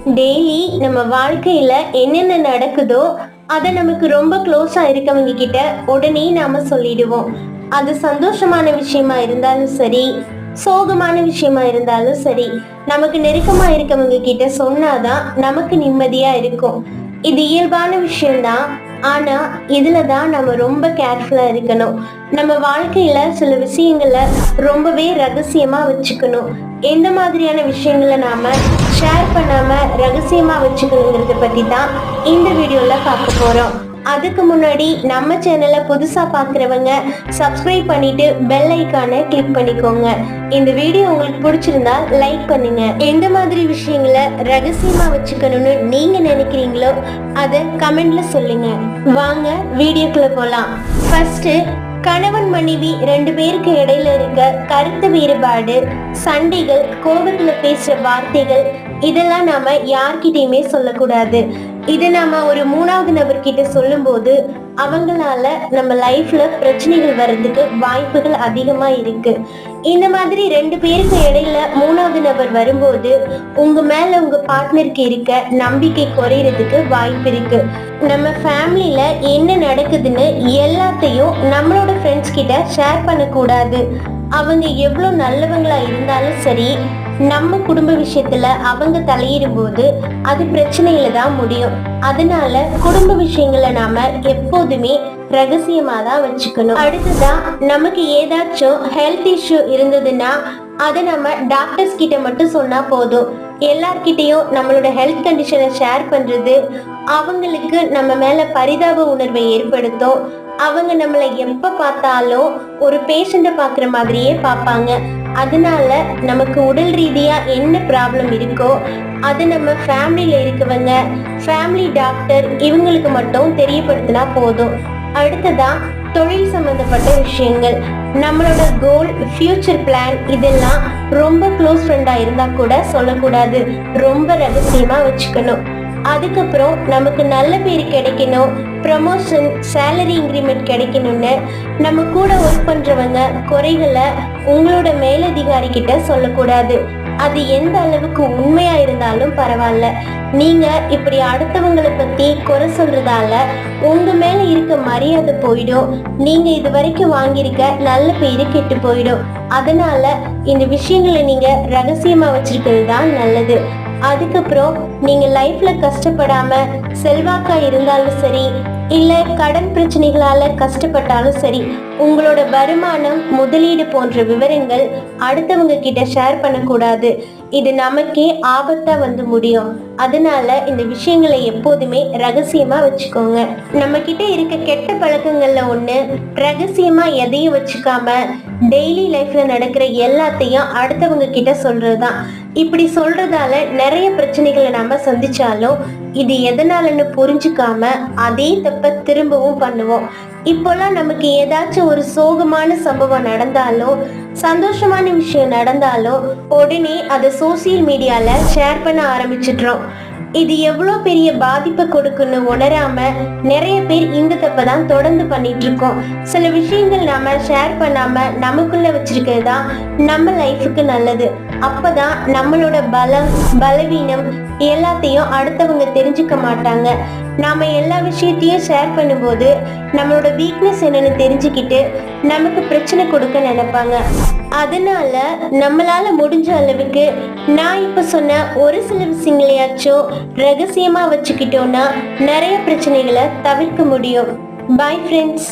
Daily நம்ம வாழ்க்கையில என்னென்ன நடக்குதோ அதை நமக்கு ரொம்ப க்ளோஸா இருக்கவங்க கிட்ட உடனே நாம சொல்லிடுவோம். அது சந்தோஷமான விஷயமா இருந்தாலும் சரி, சோகமான விஷயமா இருந்தாலும் சரி, நமக்கு நெருக்கமா இருக்கவங்க கிட்ட சொன்னாதான் நமக்கு நிம்மதியா இருக்கும். இது இயல்பான விஷயம்தான். ஆனா இதுலதான் நம்ம ரொம்ப கேர்ஃபுல்லா இருக்கணும். நம்ம வாழ்க்கையில சில விஷயங்களை ரொம்பவே ரகசியமா வச்சுக்கணும். எந்த மாதிரியான விஷயங்களை நாம ஷேர் பண்ணாம ரகசியமா வச்சுக்கணுங்கிறத பத்தி தான் இந்த வீடியோல பார்க்க போறோம். அதுக்கு முன்னாடி நம்ம சேனலை புதுசா பாக்குறவங்க சப்ஸ்கிரைப் பண்ணிட்டு பெல் ஐக்கானை கிளிக் பண்ணிக்கோங்க. இந்த வீடியோ உங்களுக்கு பிடிச்சிருந்தா லைக் பண்ணுங்க. எந்த மாதிரி விஷயங்களை ரகசியமா வச்சுக்கணும்னு நீங்க நினைக்கிறீங்களோ அதை கமெண்ட்ல சொல்லுங்க. வாங்க வீடியோக்குள்ள போலாம். ஃபர்ஸ்ட், கணவன் மனைவி 2 பேருக்கு இடையில இருக்க கருத்து வேறுபாடு, சண்டைகள், கோபத்துல பேசுற வார்த்தைகள், இதெல்லாம் நாம யார்கிட்டயுமே சொல்லக்கூடாது. இதை நாம ஒரு 3வது நபர்கிட்ட சொல்லும் போது அவங்களால நம்ம லைஃப்ல பிரச்சனைகள் வர்றதுக்கு வாய்ப்புகள் அதிகமா இருக்கு. இந்த மாதிரி 2 பேருக்கு இடையில 3வது நபர் வரும்போது உங்க மேல உங்க பார்ட்னருக்கு இருக்க நம்பிக்கை குறையறதுக்கு வாய்ப்பு இருக்கு. நம்ம ஃபேமிலியில என்ன நடக்குதுன்னு எல்லாத்தையும் நம்மளோட ஃப்ரெண்ட்ஸ் கிட்ட ஷேர் பண்ணக்கூடாது. அவங்க எவ்வளோ நல்லவங்களா இருந்தாலும் சரி, நம்ம குடும்ப விஷயத்துல அவங்க தலையிடும் போது அது பிரச்சனையில தான் முடியும். அதனால குடும்ப விஷயங்களை நாம எப்போதுமே ரகசியமா தான் வச்சுக்கணும். அடுத்ததான், நமக்கு ஏதாச்சும் ஹெல்த் இஷ்யூ இருந்ததுன்னா அதை நம்ம டாக்டர்ஸ் கிட்ட மட்டும் சொன்னா போதும். எல்லார்கிட்டையும் நம்மளோட ஹெல்த் கண்டிஷனை ஷேர் பண்றது அவங்களுக்கு நம்ம மேல பரிதாப உணர்வை ஏற்படுத்தும். அவங்க நம்மளை எப்ப பார்த்தாலும் ஒரு பேஷண்ட்டை பார்க்குற மாதிரியே பார்ப்பாங்க. அதனால நமக்கு உடல் ரீதியா என்ன ப்ராப்ளம் இருக்கோ அது நம்ம ஃபேமிலியில இருக்கவங்க, ஃபேமிலி டாக்டர் இவங்களுக்கு மட்டும் தெரியப்படுத்தினா போதும். அடுத்ததா, தொழில் சம்பந்தப்பட்ட விஷயங்கள், நம்மளோட கோல், ஃபியூச்சர் பிளான், இதெல்லாம் ரொம்ப க்ளோஸ் ஃப்ரெண்டா இருந்தா கூட சொல்லக்கூடாது. ரொம்ப ரகசியமா வச்சுக்கணும். அதுக்கப்புறம் நமக்கு நல்ல பேர் கிடைக்கணும், ப்ரமோஷன், சேலரி இன்க்ரிமெண்ட் கிடைக்கணும்னு நம்ம கூட ஒர்க் பண்றவங்க குறைகளை உங்களோட மேலதிகாரி கிட்ட சொல்லக்கூடாது. அது எந்த அளவுக்கு உண்மையா இருந்தாலும் பரவாயில்ல. நீங்க இப்படி அடுத்தவங்களை பத்தி குறை சொல்றதால உங்க மேல இருக்க மரியாதை போயிடும். நீங்க இது வரைக்கும் வாங்கியிருக்க நல்ல பேரு கெட்டு போயிடும். அதனால இந்த விஷயங்களை நீங்க ரகசியமா வச்சிருக்கிறது தான் நல்லது. அதுக்கப்புறம் நீங்க லைஃப்ல கஷ்டப்படாம செல்வாக்கா இருந்தாலும் சரி, இல்ல கடன் பிரச்சனைகளால கஷ்டப்பட்டாலும் சரி, உங்களோட வருமானம், முதலீடு போன்ற விவரங்கள் அடுத்தவங்க கிட்ட ஷேர் பண்ணக்கூடாது. இது நமக்கே ஆபத்தா வந்து முடியும். அதனால இந்த விஷயங்களை எப்போதுமே ரகசியமா வச்சுக்கோங்க. நம்ம கிட்ட இருக்க கெட்ட பழக்கங்கள்ல ஒண்ணு, ரகசியமா எதையும் வச்சுக்காம டெய்லி லைஃப்ல நடக்கிற எல்லாத்தையும் அடுத்தவங்க கிட்ட சொல்றதுதான். இப்படி சொல்றதால நிறைய பிரச்சனைகளை நம்ம சந்திச்சாலும் இது எதனாலன்னு புரிஞ்சுக்காம அதே தப்ப திரும்பவும் பண்ணுவோம். இப்போல்லாம் நமக்கு ஏதாச்சும் ஒரு சோகமான சம்பவம் நடந்தாலும், சந்தோஷமான விஷயம் நடந்தாலும் உடனே அதை சோசியல் மீடியால ஷேர் பண்ண ஆரம்பிச்சிடுறோம். இது எவ்வளோ பெரிய பாதிப்பை கொடுக்குன்னு உணராம நிறைய பேர் இந்த தப்பை தான் தொடர்ந்து பண்ணிட்டு இருக்கோம். சில விஷயங்கள் நாம ஷேர் பண்ணாம நமக்குள்ள வச்சிருக்கிறது தான் நம்ம லைஃபுக்கு நல்லது. அப்பதான் நம்மளோட பலம், பலவீனம் எல்லாத்தையும் அடுத்தவங்க தெரிஞ்சுக்க மாட்டாங்க. நாம எல்லா விஷயத்தையும் ஷேர் பண்ணும்போது நம்மளோட வீக்னஸ் என்னன்னு தெரிஞ்சுக்கிட்டு நமக்கு பிரச்சனை கொடுக்க நினைப்பாங்க. அதனால நம்மளால முடிஞ்ச அளவுக்கு நான் இப்ப சொன்ன ஒரு சில விஷயங்களையாச்சும் ரகசியமா வச்சுக்கிட்டோம்னா நிறைய பிரச்சனைகளை தவிர்க்க முடியும். Bye friends.